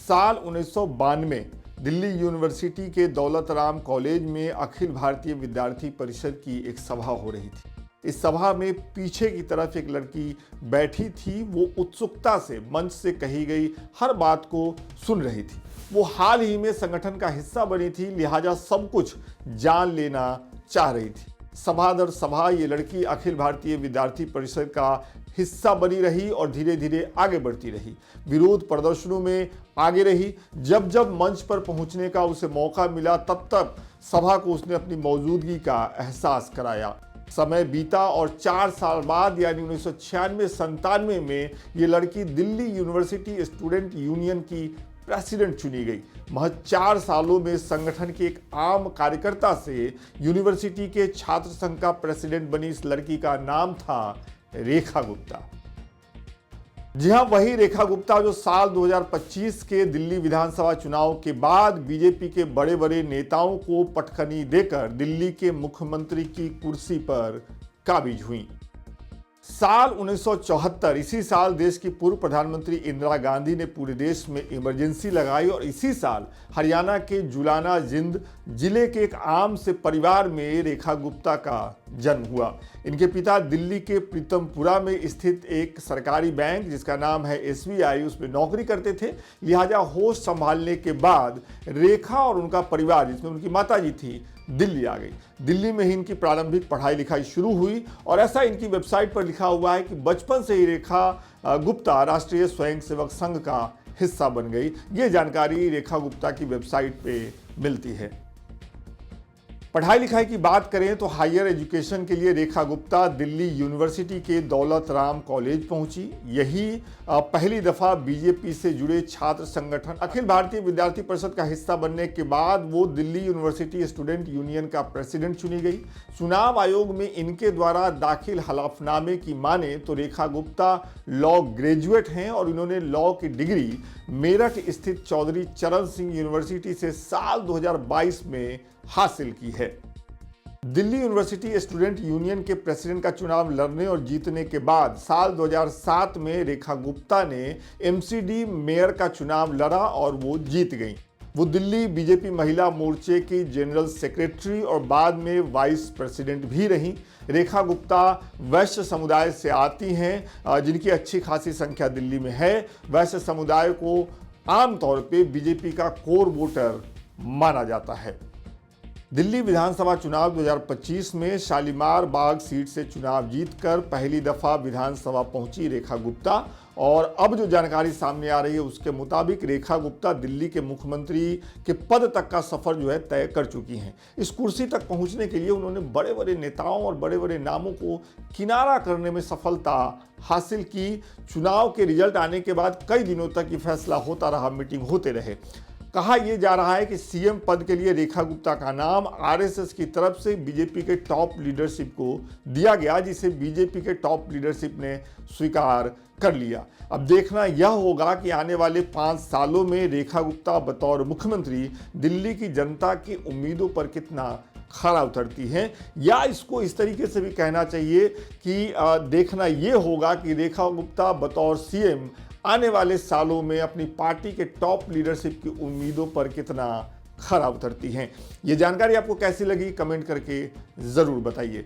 साल 1992 दिल्ली यूनिवर्सिटी के दौलत राम कॉलेज में अखिल भारतीय विद्यार्थी परिषद की एक सभा हो रही थी। इस सभा में पीछे की तरफ एक लड़की बैठी थी। वो उत्सुकता से मंच से कही गई हर बात को सुन रही थी। वो हाल ही में संगठन का हिस्सा बनी थी, लिहाजा सब कुछ जान लेना चाह रही थी। सभा दर सभा ये लड़की अखिल भारतीय विद्यार्थी परिषद का हिस्सा बनी रही और धीरे धीरे आगे बढ़ती रही। विरोध प्रदर्शनों में आगे रही। जब जब मंच पर पहुंचने का उसे मौका मिला तब तब सभा को उसने अपनी मौजूदगी का एहसास कराया। समय बीता और 4 साल बाद यानी 1996-97 में ये लड़की दिल्ली यूनिवर्सिटी स्टूडेंट यूनियन की प्रेसिडेंट चुनी गई। महज 4 सालों में संगठन के एक आम कार्यकर्ता से यूनिवर्सिटी के छात्र संघ का प्रेसिडेंट बनी इस लड़की का नाम था रेखा गुप्ता। जी हां, वही रेखा गुप्ता जो साल 2025 के दिल्ली विधानसभा चुनाव के बाद बीजेपी के बड़े बड़े नेताओं को पटखनी देकर दिल्ली के मुख्यमंत्री की कुर्सी पर काबिज हुई। साल 1974 इसी साल देश की पूर्व प्रधानमंत्री इंदिरा गांधी ने पूरे देश में इमरजेंसी लगाई और इसी साल हरियाणा के जुलाना जिंद जिले के एक आम से परिवार में रेखा गुप्ता का जन्म हुआ। इनके पिता दिल्ली के प्रीतमपुरा में स्थित एक सरकारी बैंक जिसका नाम है SBI उसमें नौकरी करते थे। लिहाजा होश संभालने के बाद रेखा और उनका परिवार जिसमें उनकी माताजी थी दिल्ली आ गई। दिल्ली में ही इनकी प्रारंभिक पढ़ाई लिखाई शुरू हुई और ऐसा इनकी वेबसाइट पर लिखा हुआ है कि बचपन से ही रेखा गुप्ता राष्ट्रीय स्वयंसेवक संघ का हिस्सा बन गई। ये जानकारी रेखा गुप्ता की वेबसाइट पे मिलती है। पढ़ाई लिखाई की बात करें तो हायर एजुकेशन के लिए रेखा गुप्ता दिल्ली यूनिवर्सिटी के दौलत राम कॉलेज पहुंची। यही पहली दफा बीजेपी से जुड़े छात्र संगठन अखिल भारतीय विद्यार्थी परिषद का हिस्सा बनने के बाद वो दिल्ली यूनिवर्सिटी स्टूडेंट यूनियन का प्रेसिडेंट चुनी गई। चुनाव आयोग में इनके द्वारा दाखिल हलफनामे की माने तो रेखा गुप्ता लॉ ग्रेजुएट हैं और इन्होंने लॉ की डिग्री मेरठ स्थित चौधरी चरण सिंह यूनिवर्सिटी से साल 2022 में हासिल की है। दिल्ली यूनिवर्सिटी स्टूडेंट यूनियन के प्रेसिडेंट का चुनाव लड़ने और जीतने के बाद साल 2007 में रेखा गुप्ता ने MCD मेयर का चुनाव लड़ा और वो जीत गई। वो दिल्ली बीजेपी महिला मोर्चे की जनरल सेक्रेटरी और बाद में वाइस प्रेसिडेंट भी रहीं। रेखा गुप्ता वैश्य समुदाय से आती हैं जिनकी अच्छी खासी संख्या दिल्ली में है। वैश्य समुदाय को आमतौर पे बीजेपी का कोर वोटर माना जाता है। दिल्ली विधानसभा चुनाव 2025 में शालीमार बाग सीट से चुनाव जीतकर पहली दफा विधानसभा पहुंची रेखा गुप्ता और अब जो जानकारी सामने आ रही है उसके मुताबिक रेखा गुप्ता दिल्ली के मुख्यमंत्री के पद तक का सफर जो है तय कर चुकी हैं। इस कुर्सी तक पहुंचने के लिए उन्होंने बड़े बड़े नेताओं और बड़े बड़े नामों को किनारा करने में सफलता हासिल की। चुनाव के रिजल्ट आने के बाद कई दिनों तक ये फैसला होता रहा, मीटिंग होते रहे। कहा यह जा रहा है कि CM पद के लिए रेखा गुप्ता का नाम RSS की तरफ से बीजेपी के टॉप लीडरशिप को दिया गया, जिसे बीजेपी के टॉप लीडरशिप ने स्वीकार कर लिया। अब देखना यह होगा कि आने वाले 5 सालों में रेखा गुप्ता बतौर मुख्यमंत्री दिल्ली की जनता की उम्मीदों पर कितना खरा उतरती हैं, या इसको इस तरीके से भी कहना चाहिए कि देखना यह होगा कि रेखा गुप्ता बतौर CM आने वाले सालों में अपनी पार्टी के टॉप लीडरशिप की उम्मीदों पर कितना खरा उतरती हैं। ये जानकारी आपको कैसी लगी कमेंट करके ज़रूर बताइए।